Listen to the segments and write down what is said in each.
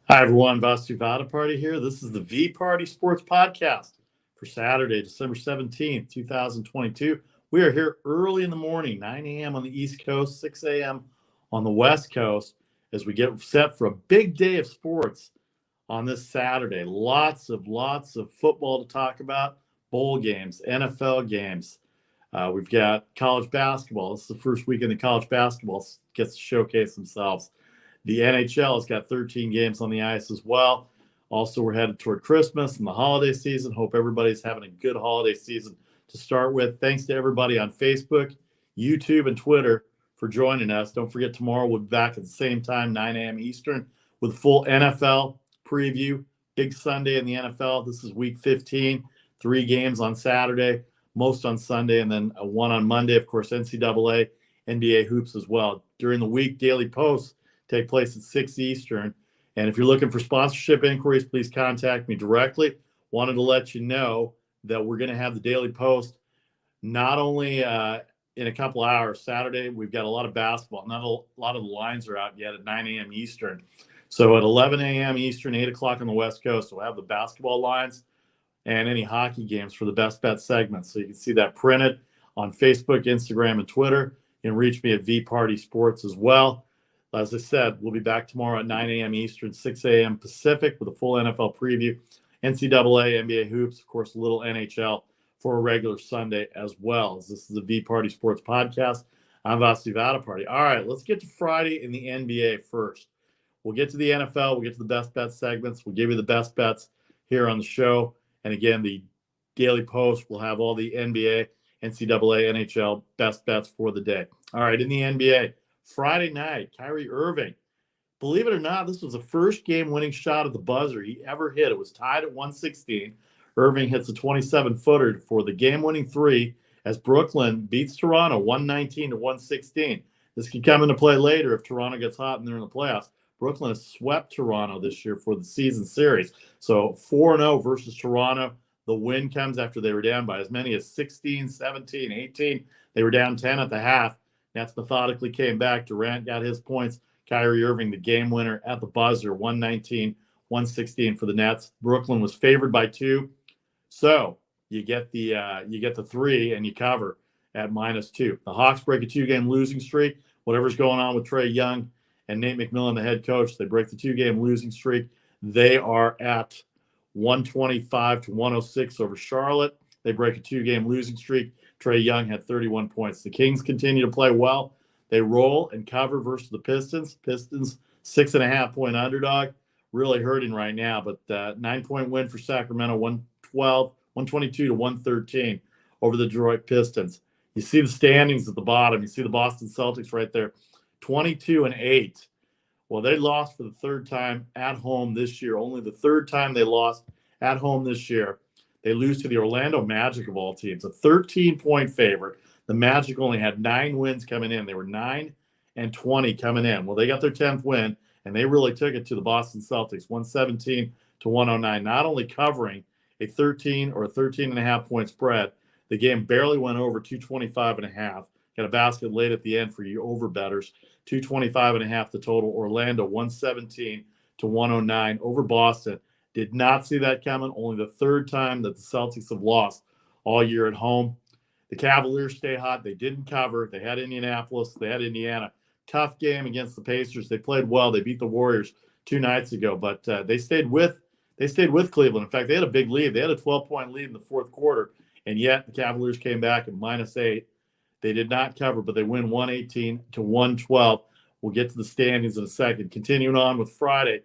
Hi, everyone. Vasu Vaddiparty here. This is the VPartySports Podcast for Saturday, December 17th, 2022. We are here early in the morning, 9 a.m. on the East Coast, 6 a.m. on the West Coast, as we get set for a big day of sports on this Saturday. Lots of football to talk about, bowl games, NFL games. We've got college basketball. This is the first weekend the college basketball gets to showcase themselves. The NHL has got 13 games on the ice as well. Also, we're headed toward Christmas and the holiday season. Hope everybody's having a good holiday season to start with. Thanks to everybody on Facebook, YouTube, and Twitter for joining us. Don't forget, tomorrow we'll be back at the same time, 9 a.m. Eastern, with a full NFL preview. Big Sunday in the NFL. This is week 15. 3 games on Saturday, most on Sunday, and then one on Monday. Of course, NCAA, NBA hoops as well. During the week, daily posts take place at 6 Eastern. And if you're looking for sponsorship inquiries, please contact me directly. Wanted to let you know that we're going to have the Daily Post not only in a couple hours. Saturday, we've got a lot of basketball. Not a lot of the lines are out yet at 9 a.m. Eastern. So at 11 a.m. Eastern, 8 o'clock on the West Coast, we'll have the basketball lines and any hockey games for the best bet segments. So you can see that printed on Facebook, Instagram, and Twitter. You can reach me at VPartySports as well. As I said, we'll be back tomorrow at 9 a.m. Eastern, 6 a.m. Pacific with a full NFL preview, NCAA, NBA hoops, of course, a little NHL for a regular Sunday as well. This is the VPartySports Podcast. I'm Vasu Vaddiparty. All right, let's get to Friday in the NBA first. We'll get to the NFL. We'll get to the best bet segments. We'll give you the best bets here on the show. And again, the Daily Post will have all the NBA, NCAA, NHL best bets for the day. All right, in the NBA, Friday night, Kyrie Irving. Believe it or not, this was the first game-winning shot at the buzzer he ever hit. It was tied at 116. Irving hits a 27-footer for the game-winning three as Brooklyn beats Toronto 119 to 116. This could come into play later if Toronto gets hot and they're in the playoffs. Brooklyn has swept Toronto this year for the season series. So 4-0 versus Toronto. The win comes after they were down by as many as 16, 17, 18. They were down 10 at the half. Nets methodically came back. Durant got his points. Kyrie Irving, the game winner at the buzzer, 119-116 for the Nets. Brooklyn was favored by 2. So you get the 3 and you cover at -2. The Hawks break a 2-game losing streak. Whatever's going on with Trae Young and Nate McMillan, the head coach, they break the 2-game losing streak. They are at 125 to 106 over Charlotte. They break a 2-game losing streak. Trae Young had 31 points. The Kings continue to play well. They roll and cover versus the Pistons. Pistons, 6.5-point underdog. Really hurting right now, but 9-point win for Sacramento, 122 to 113 over the Detroit Pistons. You see the standings at the bottom. You see the Boston Celtics right there, 22-8. Well, they lost for the third time at home this year. Only the third time they lost at home this year. They lose to the Orlando Magic of all teams, a 13-point favorite. The Magic only had 9 wins coming in. They were 9-20 coming in. Well, they got their 10th win, and they really took it to the Boston Celtics, 117 to 109, not only covering a 13 or a 13.5-point spread. The game barely went over 225.5. Got a basket late at the end for you over bettors. 225.5 the total. Orlando 117 to 109 over Boston. Did not see that coming. Only the third time that the Celtics have lost all year at home. The Cavaliers stay hot. They didn't cover. They had Indianapolis. They had Indiana. Tough game against the Pacers. They played well. They beat the Warriors 2 nights ago, but they stayed with Cleveland. In fact, they had a big lead. They had a 12-point lead in the fourth quarter, and yet the Cavaliers came back at -8. They did not cover, but they win 118 to 112. We'll get to the standings in a second. Continuing on with Friday,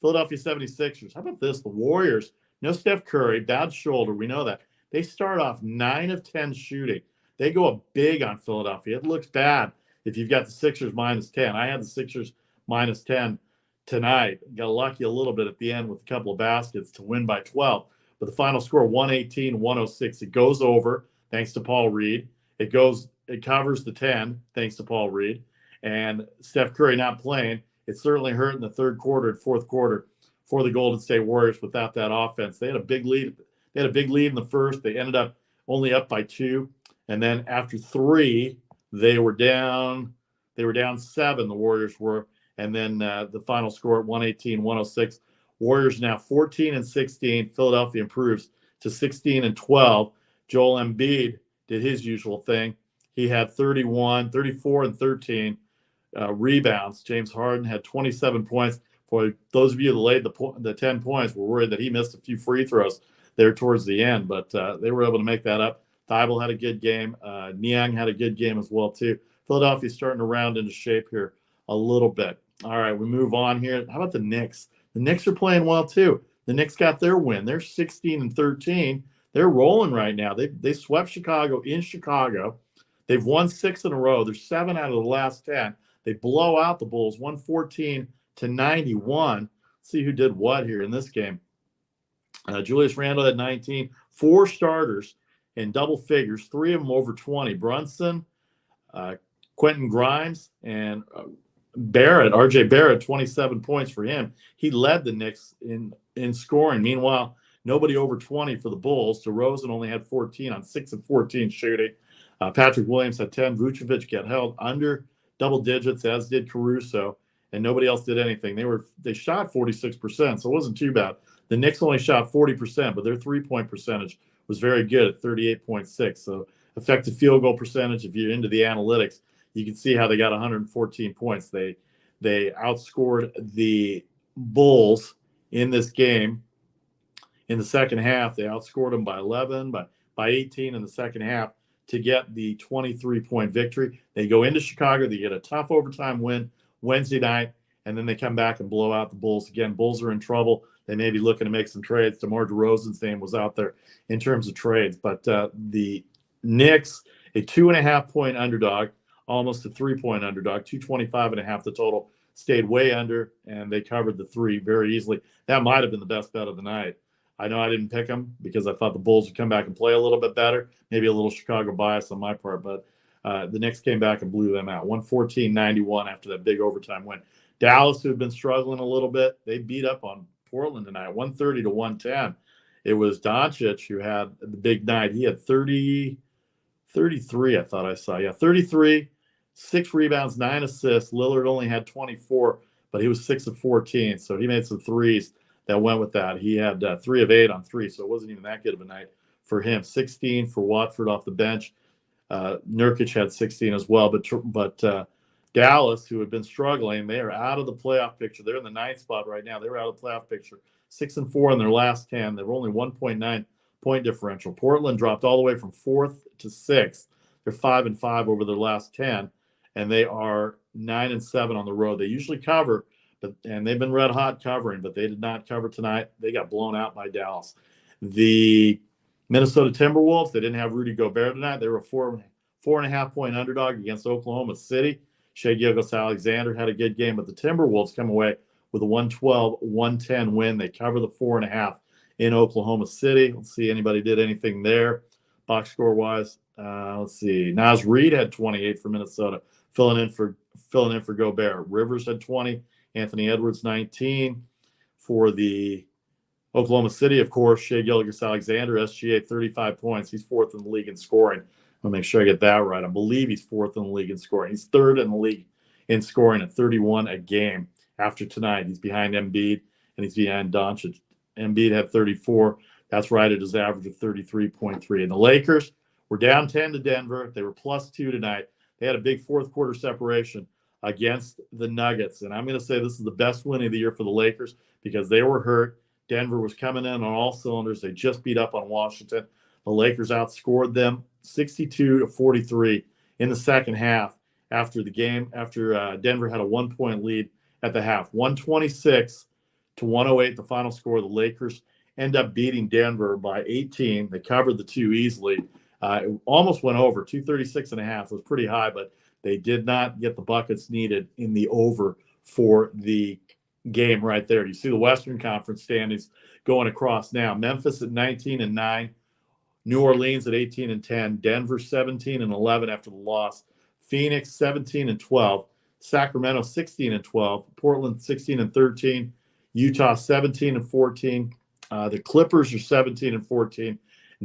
Philadelphia 76ers. How about this? The Warriors, no Steph Curry, bad shoulder. We know that. They start off 9 of 10 shooting. They go up big on Philadelphia. It looks bad if you've got the Sixers -10. I had the Sixers -10 tonight. Got lucky a little bit at the end with a couple of baskets to win by 12. But the final score, 118-106. It goes over thanks to Paul Reed. It covers the 10 thanks to Paul Reed. And Steph Curry not playing. It certainly hurt in the third quarter and fourth quarter for the Golden State Warriors without that offense. They had a big lead. They had a big lead in the first. They ended up only up by 2. And then after 3, they were down 7, the Warriors were. And then the final score at 118-106. Warriors now 14-16. Philadelphia improves to 16-12. Joel Embiid did his usual thing. He had 31, 34, and 13 rebounds. James Harden had 27 points. For those of you that laid the 10 points, were worried that he missed a few free throws there towards the end, but they were able to make that up. Thibault had a good game. Niang had a good game as well, too. Philadelphia's starting to round into shape here a little bit. All right, we move on here. How about the Knicks? The Knicks are playing well, too. The Knicks got their win. They're 16-13. They're rolling right now. They swept Chicago in Chicago. They've won 6 in a row. They're 7 out of the last 10. They blow out the Bulls, 114-91. Let's see who did what here in this game. Julius Randle had 19. 4 starters in double figures, 3 of them over 20. Brunson, Quentin Grimes, and Barrett, RJ Barrett, 27 points for him. He led the Knicks in scoring. Meanwhile, nobody over 20 for the Bulls. DeRozan only had 14 on 6 of 14 shooting. Patrick Williams had 10. Vucevic got held under double digits, as did Caruso, and nobody else did anything. They shot 46%, so it wasn't too bad. The Knicks only shot 40%, but their three-point percentage was very good at 38.6. So effective field goal percentage, if you're into the analytics, you can see how they got 114 points. They outscored the Bulls in this game. In the second half, they outscored them by 11, by 18 in the second half to get the 23-point victory. They go into Chicago. They get a tough overtime win Wednesday night, and then they come back and blow out the Bulls again. Bulls are in trouble. They may be looking to make some trades. DeMar DeRozan's name was out there in terms of trades. But the Knicks, a 2.5-point underdog, almost a 3-point underdog, 225.5 the total, stayed way under, and they covered the 3 very easily. That might have been the best bet of the night. I know I didn't pick them because I thought the Bulls would come back and play a little bit better, maybe a little Chicago bias on my part, but the Knicks came back and blew them out, 114-91 after that big overtime win. Dallas, who had been struggling a little bit, they beat up on Portland tonight, 130-110. It was Doncic who had the big night. He had 33, I thought I saw. Yeah, 33, 6 rebounds, 9 assists. Lillard only had 24, but he was 6 of 14, so he made some threes that went with that. He had 3 of 8 on 3, so it wasn't even that good of a night for him. 16 for Watford off the bench. Nurkic had 16 as well, but Dallas, who had been struggling, they are out of the playoff picture. They're in the 9th spot right now. They were out of the playoff picture. 6-4 in their last 10. They were only 1.9 point differential. Portland dropped all the way from 4th to 6th. They're 5-5 over their last 10, and they are 9-7 on the road. They usually cover, and they've been red hot covering, but they did not cover tonight. They got blown out by Dallas. The Minnesota Timberwolves, they didn't have Rudy Gobert tonight. They were a 4.5-point underdog against Oklahoma City. Shai Gilgeous-Alexander had a good game, but the Timberwolves come away with a 112-110 win. They cover the 4.5 in Oklahoma City. Let's see, anybody did anything there box score-wise. Let's see. Naz Reid had 28 for Minnesota, filling in for Gobert. Rivers had 20. Anthony Edwards, 19. For the Oklahoma City, of course, Shai Gilgeous-Alexander, SGA, 35 points. He's 4th in the league in scoring. I'll make sure I get that right. I believe he's 4th in the league in scoring. He's 3rd in the league in scoring at 31 a game. After tonight, he's behind Embiid, and he's behind Doncic. Embiid had 34. That's right at his average of 33.3. And the Lakers were down 10 to Denver. They were +2 tonight. They had a big fourth-quarter separation against the Nuggets. And I'm going to say this is the best win of the year for the Lakers because they were hurt. Denver was coming in on all cylinders. They just beat up on Washington. The Lakers outscored them 62-43 in the second half after the game, after Denver had a 1-point lead at the half. 126-108, the final score. The Lakers end up beating Denver by 18. They covered the 2 easily. It almost went over. 236.5 was pretty high, but they did not get the buckets needed in the over for the game right there. You see the Western Conference standings going across now. Memphis at 19-9, New Orleans at 18-10, Denver 17-11 after the loss, Phoenix 17-12, Sacramento 16-12, Portland 16-13, Utah 17-14. The Clippers are 17-14,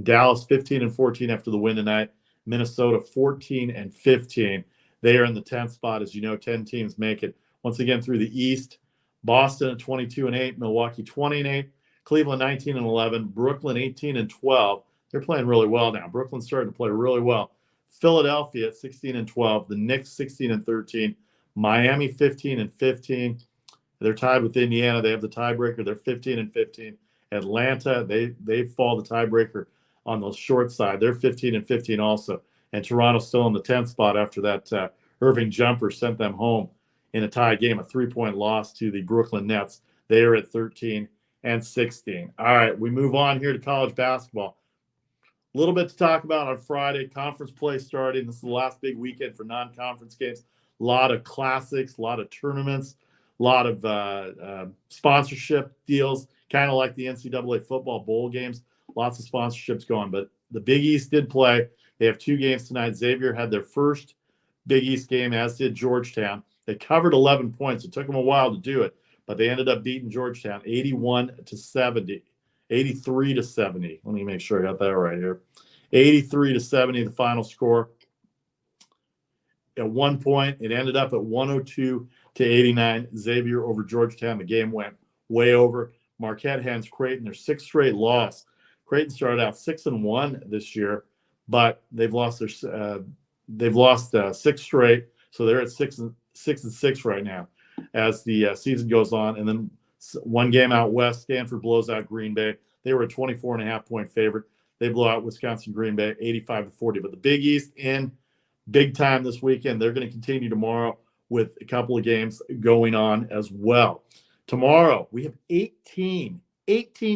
Dallas 15-14 after the win tonight. Minnesota 14-15. They are in the 10th spot. As you know, 10 teams make it. Once again, through the East, Boston at 22-8, Milwaukee 20-8, Cleveland 19-11, Brooklyn 18-12. They're playing really well now. Brooklyn's starting to play really well. Philadelphia at 16-12, the Knicks 16-13, Miami 15-15. They're tied with Indiana. They have the tiebreaker. They're 15-15. Atlanta, they fall the tiebreaker on the short side. They're 15-15 also. And Toronto's still in the 10th spot after that Irving jumper sent them home in a tie game, a 3-point loss to the Brooklyn Nets. They are at 13-16. All right, we move on here to college basketball. A little bit to talk about on Friday. Conference play starting. This is the last big weekend for non-conference games. A lot of classics, a lot of tournaments, a lot of sponsorship deals, kind of like the NCAA football bowl games. Lots of sponsorships going. But the Big East did play. They have 2 games tonight. Xavier had their first Big East game, as did Georgetown. They covered 11 points. It took them a while to do it, but they ended up beating Georgetown 81-70. 83-70. Let me make sure I got that right here. 83-70, the final score. At one point, it ended up at 102-89. Xavier over Georgetown. The game went way over. Marquette hands Creighton their 6th straight loss. Creighton started out 6-1 this year, but they've lost 6 straight, so they're at 6-6 right now as the season goes on. And then one game out west, Stanford blows out Green Bay. They were a 24.5-point favorite. They blow out Wisconsin Green Bay 85-40. But the Big East in big time this weekend. They're going to continue tomorrow with a couple of games going on as well. Tomorrow, we have 18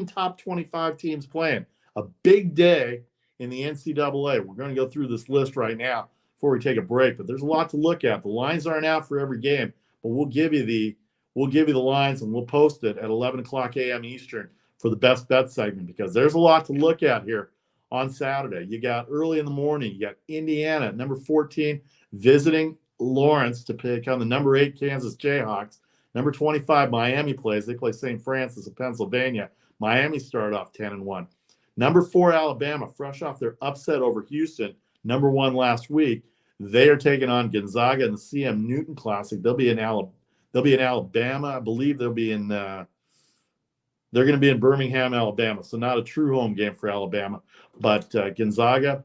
top 25 teams playing. A big day in the NCAA. We're going to go through this list right now before we take a break, but there's a lot to look at. The lines aren't out for every game, but we'll give you the lines, and we'll post it at 11 o'clock a.m. Eastern for the best bet segment, because there's a lot to look at here on Saturday. You got early in the morning, you got Indiana at number 14 visiting Lawrence to pick on the number 8 Kansas Jayhawks. Number 25 Miami plays. They play St. Francis of Pennsylvania. Miami started off 10-1. Number 4 Alabama, fresh off their upset over Houston, number 1 last week. They are taking on Gonzaga in the CM Newton Classic. They'll be in Alabama. I believe they're going to be in Birmingham, Alabama. So not a true home game for Alabama. But Gonzaga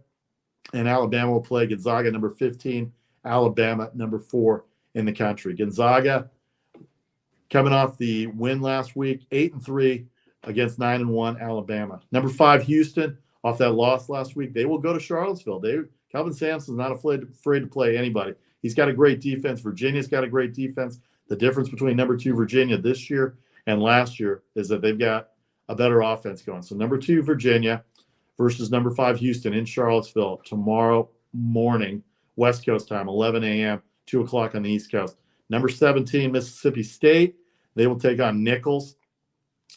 and Alabama will play. Gonzaga number 15, Alabama number 4 in the country. Gonzaga coming off the win last week, 8-3 against 9-1 Alabama. Number 5 Houston, off that loss last week. They will go to Charlottesville. Calvin Sampson's not afraid to play anybody. He's got a great defense. Virginia's got a great defense. The difference between number 2 Virginia this year and last year is that they've got a better offense going. So number 2 Virginia versus number 5 Houston in Charlottesville tomorrow morning, West Coast time, 11 a.m., 2 o'clock on the East Coast. Number 17 Mississippi State, they will take on Nichols.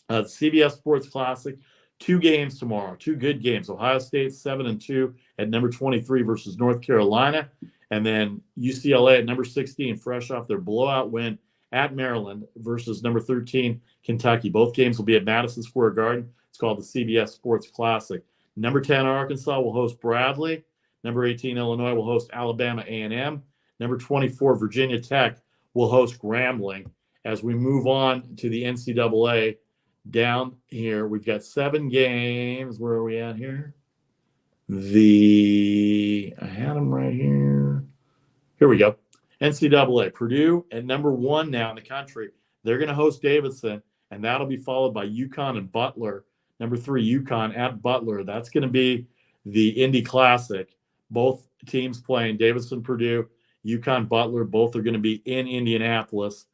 CBS Sports Classic, 2 games tomorrow, 2 good games. Ohio State 7-2 at number 23 versus North Carolina. And then UCLA at number 16, fresh off their blowout win at Maryland versus number 13, Kentucky. Both games will be at Madison Square Garden. It's called the CBS Sports Classic. Number 10, Arkansas will host Bradley. Number 18, Illinois will host Alabama A&M. Number 24, Virginia Tech will host Grambling. As we move on to the NCAA down here, we've got 7 games. Where are we at here? I had them right here. Here we go. NCAA, Purdue at number 1 now in the country. They're going to host Davidson, and that'll be followed by UConn and Butler. Number 3, UConn at Butler. That's going to be the Indy Classic. Both teams playing, Davidson, Purdue, UConn, Butler. Both are going to be in Indianapolis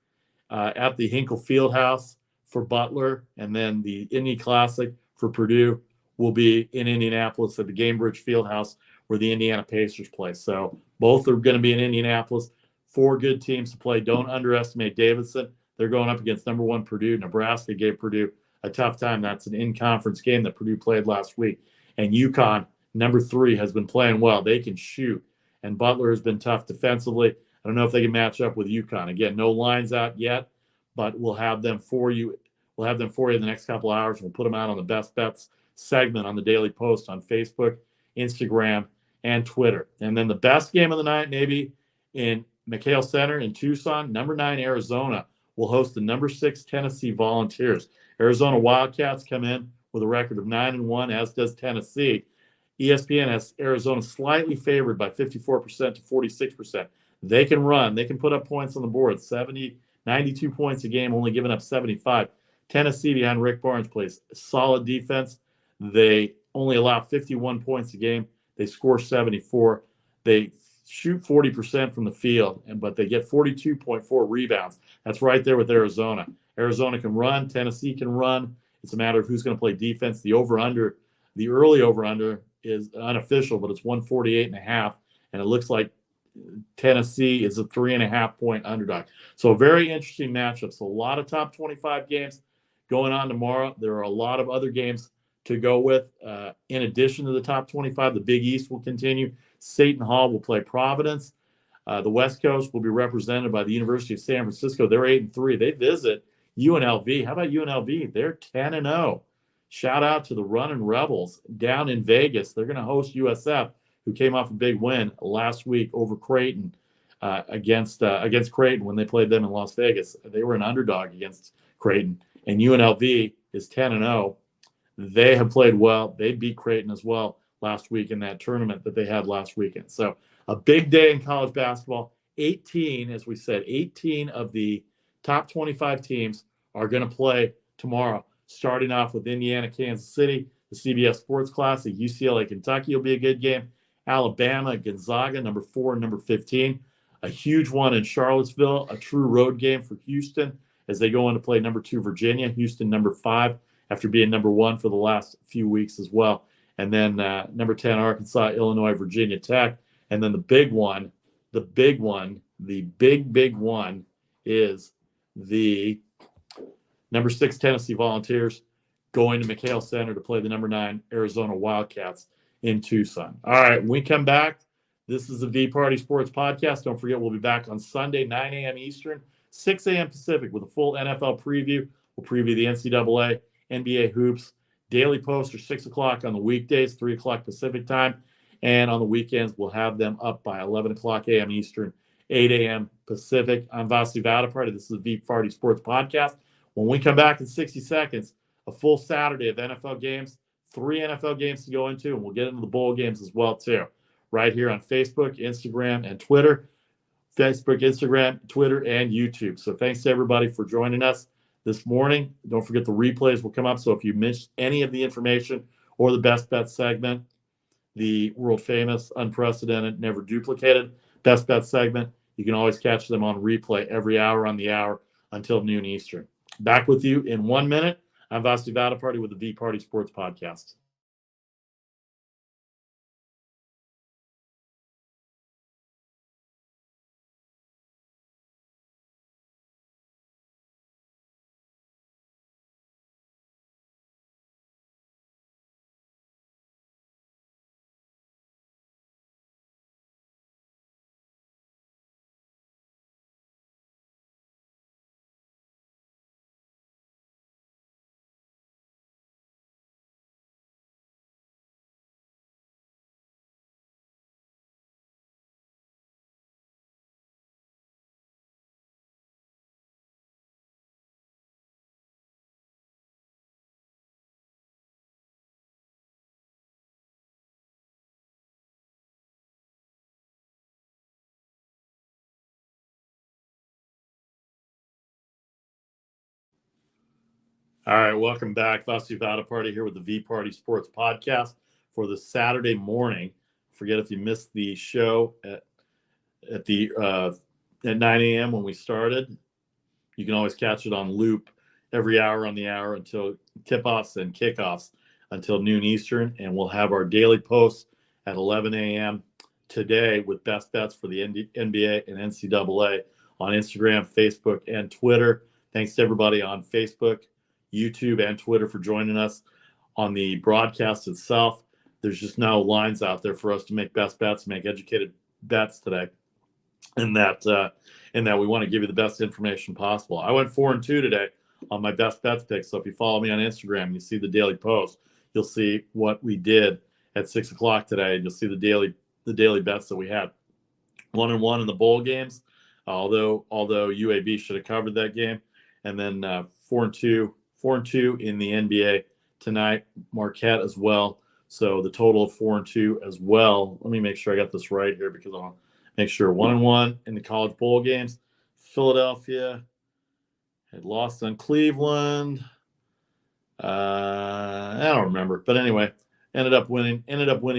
at the Hinkle Fieldhouse for Butler, and then the Indy Classic for Purdue will be in Indianapolis at the Gamebridge Fieldhouse where the Indiana Pacers play. So both are going to be in Indianapolis. 4 good teams to play. Don't underestimate Davidson. They're going up against number 1 Purdue. Nebraska gave Purdue a tough time. That's an in-conference game that Purdue played last week. And UConn, number 3, has been playing well. They can shoot. And Butler has been tough defensively. I don't know if they can match up with UConn. Again, no lines out yet, but we'll have them for you. We'll have them for you in the next couple hours. We'll put them out on the Best Bets segment on the Daily Post on Facebook, Instagram, and Twitter. And then the best game of the night, maybe in McHale Center in Tucson. Number 9 Arizona will host the number 6 Tennessee Volunteers. Arizona Wildcats come in with a record of 9-1, as does Tennessee. ESPN has Arizona slightly favored by 54% to 46%. They can run. They can put up points on the board. 92 points a game, only giving up 75. Tennessee behind Rick Barnes plays solid defense. They only allow 51 points a game. They score 74. They shoot 40% from the field, but they get 42.4 rebounds. That's right there with Arizona. Arizona can run. Tennessee can run. It's a matter of who's going to play defense. The early over-under is unofficial, but it's 148.5, and it looks like Tennessee is a 3.5-point underdog. So a very interesting matchup. So a lot of top 25 games going on tomorrow. There are a lot of other games to go with. In addition to the top 25, the Big East will continue. Seton Hall will play Providence. The West Coast will be represented by the University of San Francisco. They're 8-3. They visit UNLV. How about UNLV? They're 10-0. Shout out to the Runnin' Rebels down in Vegas. They're going to host USF, who came off a big win last week over Creighton against Creighton when they played them in Las Vegas. They were an underdog against Creighton, and UNLV is 10-0. They have played well. They beat Creighton as well last week in that tournament that they had last weekend. So a big day in college basketball. 18 of the top 25 teams are going to play tomorrow, starting off with Indiana, Kansas City, the CBS Sports Classic. UCLA, Kentucky will be a good game. Alabama, Gonzaga, number 4 and number 15. A huge one in Charlottesville, a true road game for Houston as they go on to play number 2 Virginia. Houston, number 5, after being number 1 for the last few weeks as well. And then number 10, Arkansas, Illinois, Virginia Tech. And then the big one is the number 6 Tennessee Volunteers going to McHale Center to play the number 9 Arizona Wildcats in Tucson. All right, when we come back, this is the V Party Sports Podcast. Don't forget, we'll be back on Sunday, 9 a.m. Eastern, 6 a.m. Pacific, with a full NFL preview. We'll preview the NCAA, NBA hoops. Daily posts are 6 o'clock on the weekdays, 3 o'clock Pacific time. And on the weekends, we'll have them up by 11 o'clock a.m. Eastern, 8 a.m. Pacific. I'm Vasu Vaddiparty. This is the V Party Sports Podcast. When we come back in 60 seconds, a full Saturday of NFL games, 3 NFL games to go into, and we'll get into the bowl games as well, too, right here on Facebook, Instagram, and Twitter. Facebook, Instagram, Twitter, and YouTube. So thanks to everybody for joining us this morning. Don't forget the replays will come up. So if you missed any of the information or the best bet segment, the world famous, unprecedented, never duplicated best bet segment, you can always catch them on replay every hour on the hour until noon Eastern. Back with you in 1 minute. I'm Vasu Vaddiparty with the V Party Sports Podcast. All right, welcome back. Vasu Vaddiparty here with the V Party Sports Podcast for the Saturday morning. Forget if you missed the show at 9 a.m. when we started. You can always catch it on loop every hour on the hour until tip-offs and kickoffs until noon Eastern. And we'll have our daily posts at 11 a.m. today with best bets for the NBA and NCAA on Instagram, Facebook, and Twitter. Thanks to everybody on Facebook, YouTube, and Twitter for joining us on the broadcast itself. There's just no lines out there for us to make best bets, make educated bets today. And that we want to give you the best information possible. I went 4-2 today on my best bets picks. So if you follow me on Instagram and you see the daily post, you'll see what we did at 6 o'clock today. You'll see the daily bets that we had. 1-1 in the bowl games. although UAB should have covered that game. And then 4-2 in the NBA tonight, Marquette as well. So the total of 4-2 as well. Let me make sure I got this right here because I'll make sure 1-1 in the college bowl games. Philadelphia had lost on Cleveland. I don't remember, but anyway, ended up winning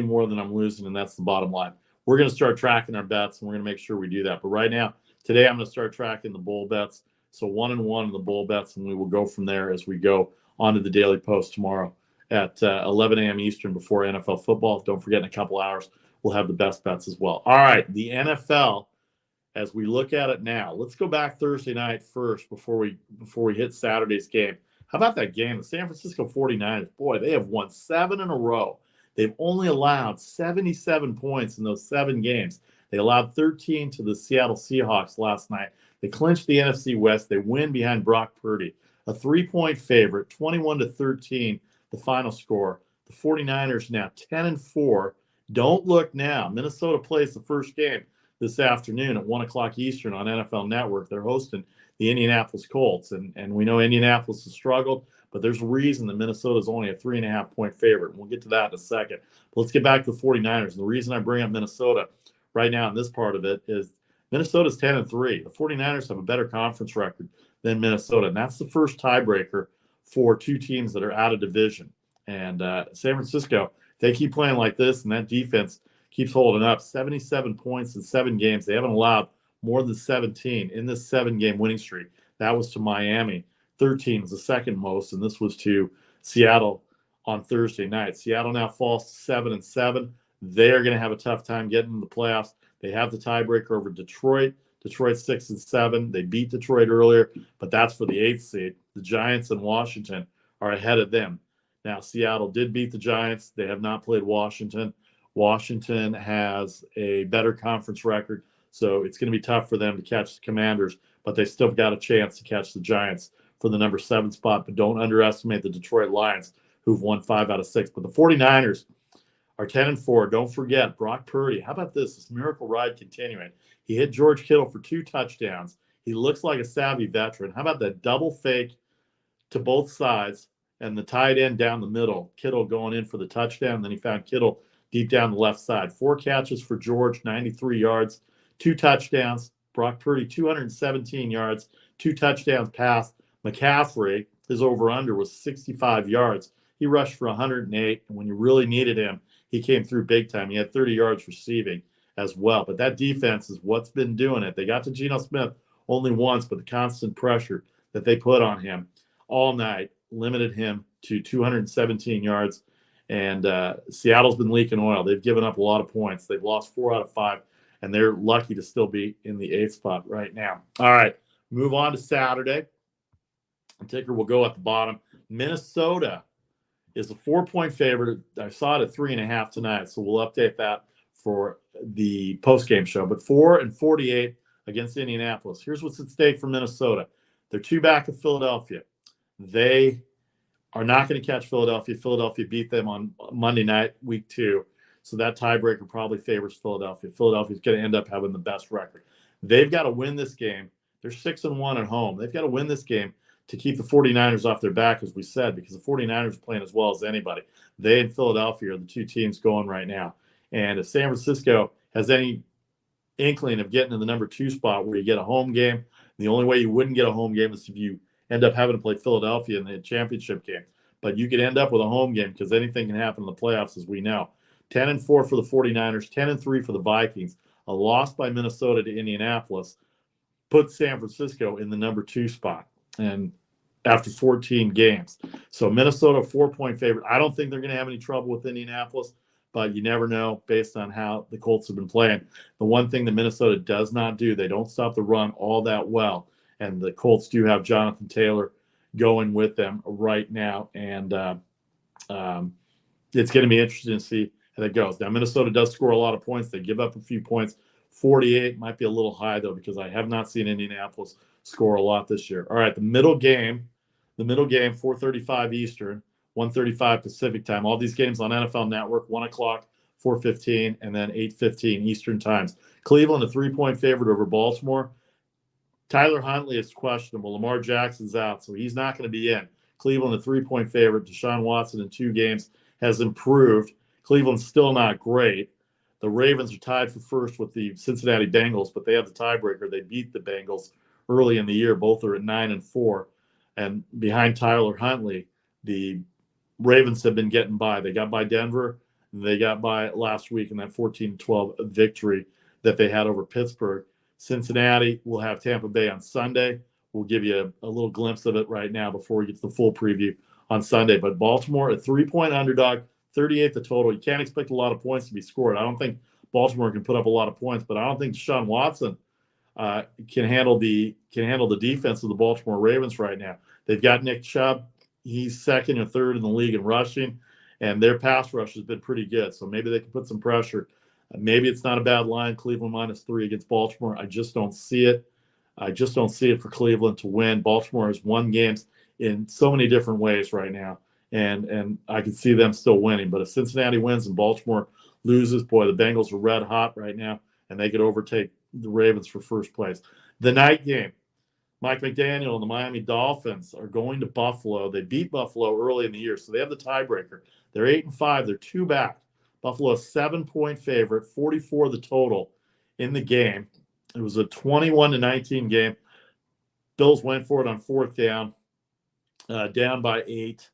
more than I'm losing, and that's the bottom line. We're going to start tracking our bets, and we're going to make sure we do that. But right now, today, I'm going to start tracking the bowl bets. So 1-1 in the bowl bets, and we will go from there as we go on to the Daily Post tomorrow at 11 a.m. Eastern before NFL football. Don't forget, in a couple hours, we'll have the best bets as well. All right, the NFL, as we look at it now, let's go back Thursday night first before we hit Saturday's game. How about that game? The San Francisco 49ers, boy, they have won 7 in a row. They've only allowed 77 points in those 7 games. They allowed 13 to the Seattle Seahawks last night. They clinched the NFC West. They win behind Brock Purdy, a 3-point favorite, 21-13, the final score. The 49ers now 10-4. Don't look now. Minnesota plays the first game this afternoon at 1 o'clock Eastern on NFL Network. They're hosting the Indianapolis Colts. And we know Indianapolis has struggled, but there's a reason that Minnesota is only a 3.5-point favorite. And we'll get to that in a second. But let's get back to the 49ers. And the reason I bring up Minnesota right now in this part of it is Minnesota's 10-3. The 49ers have a better conference record than Minnesota. And that's the first tiebreaker for 2 teams that are out of division. And San Francisco, they keep playing like this, and that defense keeps holding up. 77 points in 7 games. They haven't allowed more than 17 in this 7-game winning streak. That was to Miami. 13 is the second most, and this was to Seattle on Thursday night. Seattle now falls to 7-7. They are going to have a tough time getting in the playoffs. They have the tiebreaker over Detroit. Detroit's 6-7. They beat Detroit earlier, but that's for the 8th seed. The Giants and Washington are ahead of them. Now, Seattle did beat the Giants. They have not played Washington. Washington has a better conference record, so it's going to be tough for them to catch the Commanders, but they still got a chance to catch the Giants for the number 7 spot. But don't underestimate the Detroit Lions, who've won 5 out of 6. But the 49ers are 10-4. Don't forget, Brock Purdy. How about this miracle ride continuing? He hit George Kittle for 2 touchdowns. He looks like a savvy veteran. How about that double fake to both sides and the tight end down the middle? Kittle going in for the touchdown. Then he found Kittle deep down the left side. 4 catches for George, 93 yards, 2 touchdowns. Brock Purdy, 217 yards, 2 touchdowns passed. McCaffrey, his over-under was 65 yards. He rushed for 108, and when you really needed him, he came through big time. He had 30 yards receiving as well. But that defense is what's been doing it. They got to Geno Smith only once, but the constant pressure that they put on him all night limited him to 217 yards. And Seattle's been leaking oil. They've given up a lot of points. They've lost 4 out of 5, and they're lucky to still be in the 8th spot right now. All right, move on to Saturday. The ticker will go at the bottom. Minnesota is a 4-point favorite. I saw it at 3.5 tonight, so we'll update that for the post-game show. But 4-48 against Indianapolis. Here's what's at stake for Minnesota. They're 2 back of Philadelphia. They are not going to catch Philadelphia. Philadelphia beat them on Monday night, week 2. So that tiebreaker probably favors Philadelphia. Philadelphia's going to end up having the best record. They've got to win this game. They're 6-1 at home. They've got to win this game to keep the 49ers off their back, as we said, because the 49ers are playing as well as anybody. They and Philadelphia are the 2 teams going right now. And if San Francisco has any inkling of getting in the number 2 spot where you get a home game, the only way you wouldn't get a home game is if you end up having to play Philadelphia in the championship game. But you could end up with a home game because anything can happen in the playoffs, as we know. 10-4 for the 49ers, 10-3 for the Vikings. A loss by Minnesota to Indianapolis put San Francisco in the number 2 spot, and after 14 games. So Minnesota, 4-point favorite. I don't think they're going to have any trouble with Indianapolis, but you never know based on how the Colts have been playing. The one thing that Minnesota does not do, they don't stop the run all that well. And the Colts do have Jonathan Taylor going with them right now. And it's going to be interesting to see how that goes. Now, Minnesota does score a lot of points. They give up a few points. 48 might be a little high, though, because I have not seen Indianapolis score a lot this year. All right, the middle game, 4:35 Eastern, 1:35 Pacific time. All these games on NFL Network, 1 o'clock, 4:15, and then 8:15 Eastern times. Cleveland, a 3-point favorite over Baltimore. Tyler Huntley is questionable. Lamar Jackson's out, so he's not going to be in. Cleveland, a 3-point favorite. Deshaun Watson in 2 games has improved. Cleveland's still not great. The Ravens are tied for first with the Cincinnati Bengals, but they have the tiebreaker. They beat the Bengals early in the year. Both are at 9-4. And behind Tyler Huntley, the Ravens have been getting by. They got by Denver. And they got by last week in that 14-12 victory that they had over Pittsburgh. Cincinnati will have Tampa Bay on Sunday. We'll give you a little glimpse of it right now before we get to the full preview on Sunday. But Baltimore, a 3-point underdog, 38 the total. You can't expect a lot of points to be scored. I don't think Baltimore can put up a lot of points, but I don't think Deshaun Watson can handle the defense of the Baltimore Ravens right now. They've got Nick Chubb. He's second or third in the league in rushing, and their pass rush has been pretty good. So maybe they can put some pressure. Maybe it's not a bad line. Cleveland -3 against Baltimore. I just don't see it. I just don't see it for Cleveland to win. Baltimore has won games in so many different ways right now, and I can see them still winning. But if Cincinnati wins and Baltimore loses, boy, the Bengals are red hot right now, and they could overtake the Ravens for first place. The night game, Mike McDaniel and the Miami Dolphins are going to Buffalo. They beat Buffalo early in the year, so they have the tiebreaker. They're 8-5. They're 2 back. Buffalo, a 7-point favorite, 44 the total in the game. It was a 21-19 game. Bills went for it on 4th down, down by 8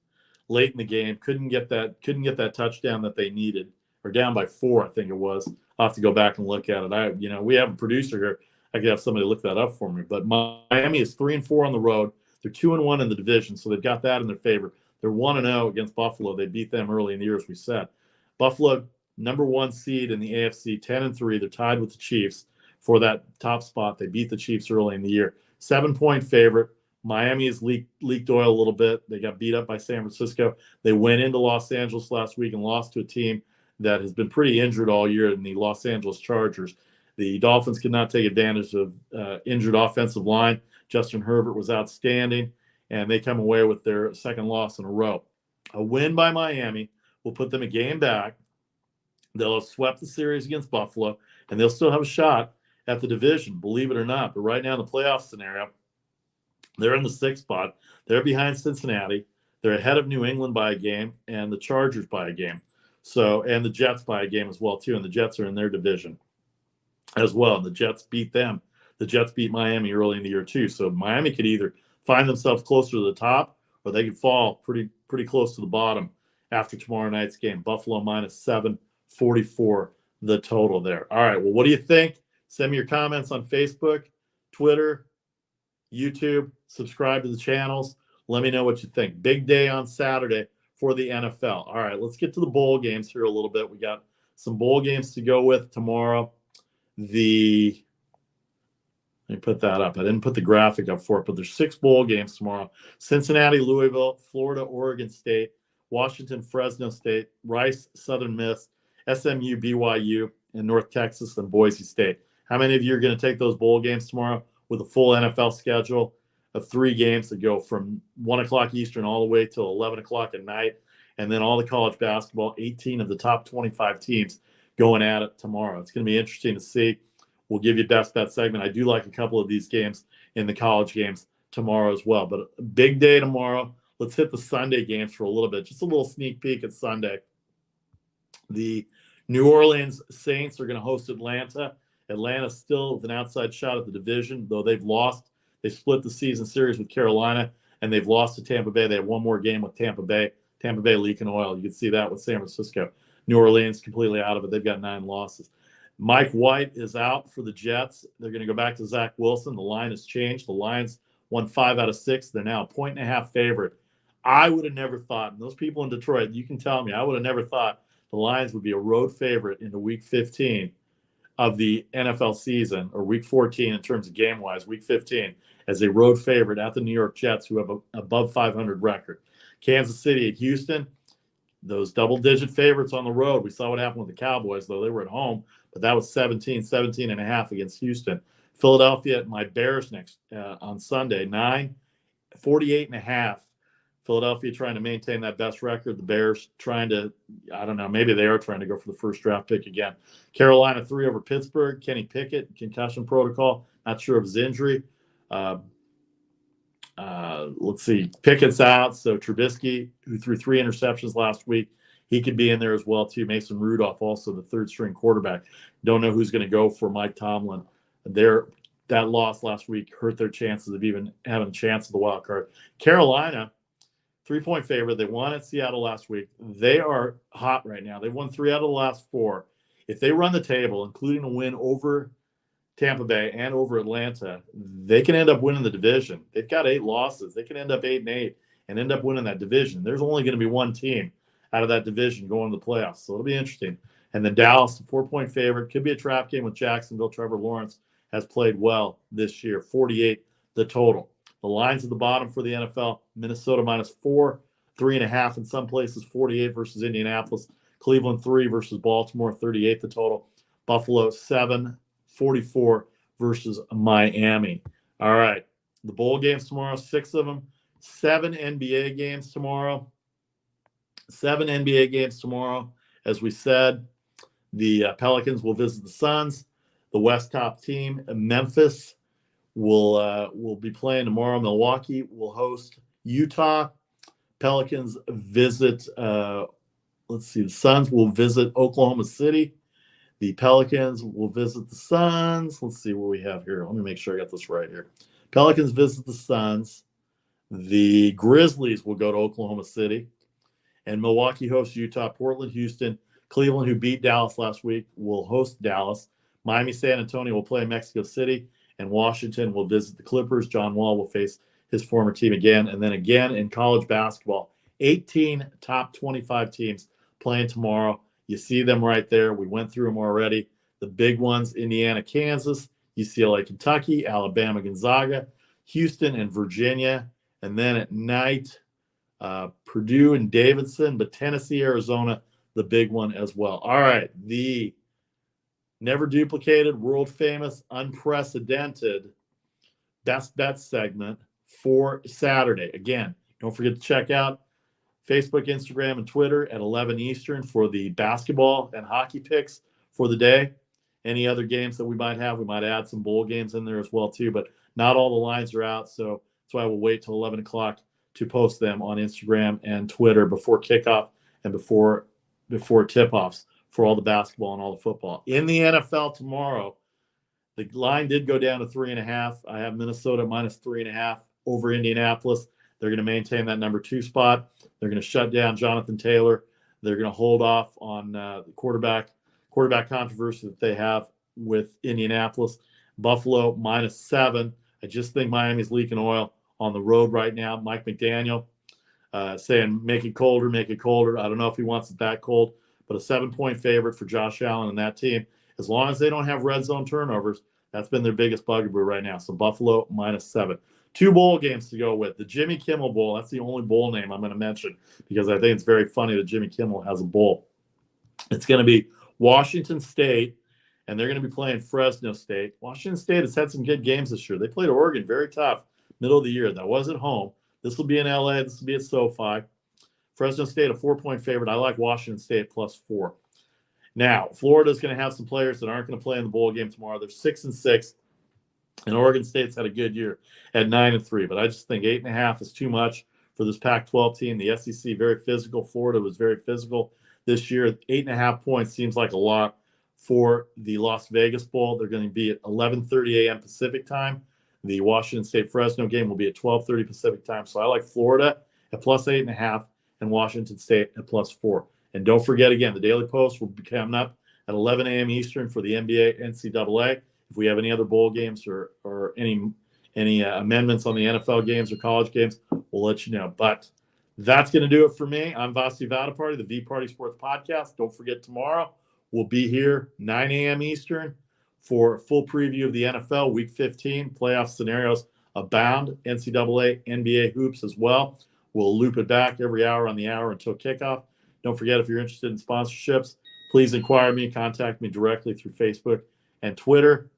late in the game. Couldn't get that touchdown that they needed, or down by 4, I think it was. I'll have to go back and look at it. We have a producer here. I could have somebody look that up for me. But Miami is 3-4 on the road. They're 2-1 in the division, so they've got that in their favor. They're 1-0 against Buffalo. They beat them early in the year, as we said. Buffalo, number 1 seed in the AFC, 10-3. They're tied with the Chiefs for that top spot. They beat the Chiefs early in the year. 7-point favorite. Miami has leaked oil a little bit. They got beat up by San Francisco. They went into Los Angeles last week and lost to a team that has been pretty injured all year in the Los Angeles Chargers. The Dolphins could not take advantage of injured offensive line. Justin Herbert was outstanding, and they come away with their second loss in a row. A win by Miami will put them a game back. They'll have swept the series against Buffalo, and they'll still have a shot at the division, believe it or not. But right now in the playoff scenario, they're in the 6th spot. They're behind Cincinnati. They're ahead of New England by a game, and the Chargers by a game. And the Jets by a game as well, too. And the Jets are in their division as well. And the Jets beat them. The Jets beat Miami early in the year, too. So Miami could either find themselves closer to the top, or they could fall pretty close to the bottom after tomorrow night's game. Buffalo -7, 44 the total there. All right, well, what do you think? Send me your comments on Facebook, Twitter, YouTube. Subscribe to the channels. Let me know what you think. Big day on Saturday for the NFL. All right, let's get to the bowl games here a little bit. We got some bowl games to go with tomorrow. Let me put that up. I didn't put the graphic up for it, but there's 6 bowl games tomorrow. Cincinnati, Louisville, Florida, Oregon State, Washington, Fresno State, Rice, Southern Miss, SMU, BYU, and North Texas and Boise State. How many of you are going to take those bowl games tomorrow with a full NFL schedule of 3 games that go from 1 o'clock Eastern all the way till 11 o'clock at night, and then all the college basketball, 18 of the top 25 teams going at it tomorrow? It's going to be interesting to see. We'll give you best bet segment. I do like a couple of these games in the college games tomorrow as well. But a big day tomorrow. Let's hit the Sunday games for a little bit. Just a little sneak peek at Sunday. The New Orleans Saints are going to host Atlanta. Atlanta still with an outside shot at the division, though they've lost. They split the season series with Carolina, and they've lost to Tampa Bay. They have one more game with Tampa Bay. Tampa Bay leaking oil. You can see that with San Francisco. New Orleans completely out of it. They've got 9 losses. Mike White is out for the Jets. They're going to go back to Zach Wilson. The line has changed. The Lions won 5 out of 6. They're now a 1.5 favorite. I would have never thought, and those people in Detroit, you can tell me, I would have never thought the Lions would be a road favorite into Week 15 of the NFL season, or Week 14 in terms of game-wise, Week 15, as a road favorite at the New York Jets, who have an above 500 record. Kansas City at Houston, those double-digit favorites on the road. We saw what happened with the Cowboys, though they were at home, but that was 17.5 against Houston. Philadelphia at my Bears next on Sunday, 48.5. Philadelphia trying to maintain that best record. The Bears trying to, I don't know, maybe they are trying to go for the first draft pick again. Carolina 3 over Pittsburgh. Kenny Pickett, concussion protocol. Not sure of his injury. Let's see. Pickett's out, so Trubisky, who threw 3 interceptions last week, he could be in there as well, too. Mason Rudolph, also the third-string quarterback. Don't know who's going to go for Mike Tomlin. That loss last week hurt their chances of even having a chance at the wild card. Carolina, 3-point favorite. They won at Seattle last week. They are hot right now. They've won 3 out of the last 4. If they run the table, including a win over Tampa Bay and over Atlanta, they can end up winning the division. They've got 8 losses. They can end up 8-8 and end up winning that division. There's only going to be one team out of that division going to the playoffs, so it'll be interesting. And then Dallas, 4-point favorite, could be a trap game with Jacksonville. Trevor Lawrence has played well this year. 48 the total. The lines at the bottom for the NFL: Minnesota -4, 3.5 in some places, 48 versus Indianapolis. Cleveland 3 versus Baltimore, 38 the total. Buffalo 7, 44 versus Miami. All right, the bowl games tomorrow, 6 of them. 7 NBA games tomorrow. 7 NBA games tomorrow. As we said, the Pelicans will visit the Suns. The West top team, Memphis, will be playing tomorrow. Milwaukee will host Utah. Pelicans visit, the Suns will visit Oklahoma City. The Pelicans will visit the Suns. Let's see what we have here. Let me make sure I got this right here. Pelicans visit the Suns. The Grizzlies will go to Oklahoma City. And Milwaukee hosts Utah. Portland, Houston, Cleveland, who beat Dallas last week, will host Dallas. Miami, San Antonio will play Mexico City. And Washington will visit the Clippers. John Wall will face his former team again. And then again in college basketball, 18 top 25 teams playing tomorrow. You see them right there. We went through them already. The big ones: Indiana, Kansas, UCLA, Kentucky, Alabama, Gonzaga, Houston, and Virginia. And then at night, Purdue and Davidson, but Tennessee, Arizona, the big one as well. All right, the never duplicated, world famous, unprecedented best bets segment for Saturday. Again, don't forget to check out Facebook, Instagram, and Twitter at 11 Eastern for the basketball and hockey picks for the day. Any other games that we might have, we might add some bowl games in there as well too, but not all the lines are out, so that's why we'll wait till 11 o'clock to post them on Instagram and Twitter before kickoff and before tip-offs for all the basketball and all the football. In the NFL tomorrow, the line did go down to 3.5. I have Minnesota -3.5 over Indianapolis. They're going to maintain that number 2 spot. They're going to shut down Jonathan Taylor. They're going to hold off on the quarterback controversy that they have with Indianapolis. Buffalo -7. I just think Miami's leaking oil on the road right now. Mike McDaniel saying, make it colder, make it colder. I don't know if he wants it that cold, but a 7-point favorite for Josh Allen and that team. As long as they don't have red zone turnovers, that's been their biggest bugaboo right now. So Buffalo -7. 2 bowl games to go with. The Jimmy Kimmel Bowl, that's the only bowl name I'm going to mention because I think it's very funny that Jimmy Kimmel has a bowl. It's going to be Washington State, and they're going to be playing Fresno State. Washington State has had some good games this year. They played Oregon very tough middle of the year. That was at home. This will be in LA. This will be at SoFi. Fresno State, a 4-point favorite. I like Washington State +4. Now, Florida's going to have some players that aren't going to play in the bowl game tomorrow. They're 6-6, and Oregon State's had a good year at 9-3. But I just think 8.5 is too much for this Pac-12 team. The SEC, very physical. Florida was very physical this year. 8.5 points seems like a lot for the Las Vegas Bowl. They're going to be at 11:30 a.m. Pacific time. The Washington State-Fresno game will be at 12:30 Pacific time. So I like Florida at +8.5 and Washington State at +4. And don't forget, again, the Daily Post will be coming up at 11 a.m. Eastern for the NBA, NCAA. If we have any other bowl games or any amendments on the NFL games or college games, we'll let you know. But that's going to do it for me. I'm Vasu Vaddiparty, the VPartySports Podcast. Don't forget, tomorrow we'll be here 9 a.m. Eastern for a full preview of the NFL Week 15. Playoff scenarios abound. NCAA, NBA hoops as well. We'll loop it back every hour on the hour until kickoff. Don't forget, if you're interested in sponsorships, please inquire me. Contact me directly through Facebook and Twitter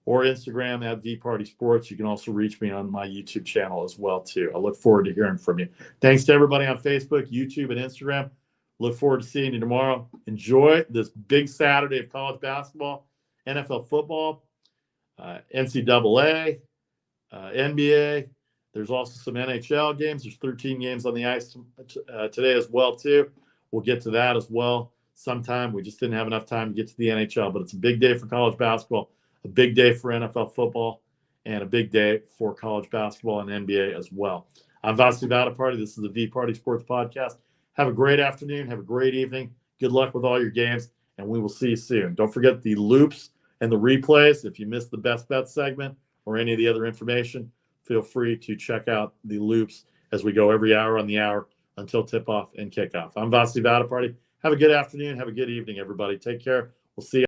or Instagram at VPartySports. You can also reach me on my YouTube channel as well, too. I look forward to hearing from you. Thanks to everybody on Facebook, YouTube, and Instagram. Look forward to seeing you tomorrow. Enjoy this big Saturday of college basketball, NFL football, NCAA, NBA. There's also some NHL games. There's 13 games on the ice today as well, too. We'll get to that as well sometime. We just didn't have enough time to get to the NHL, but it's a big day for college basketball, a big day for NFL football, and a big day for college basketball and NBA as well. I'm Vasu Vaddiparty. This is the VPartySports Podcast. Have a great afternoon. Have a great evening. Good luck with all your games, and we will see you soon. Don't forget the loops and the replays. If you missed the best bet segment or any of the other information, feel free to check out the loops as we go every hour on the hour until tip-off and kickoff. I'm Vasu Vaddiparty. Have a good afternoon. Have a good evening, everybody. Take care. We'll see you.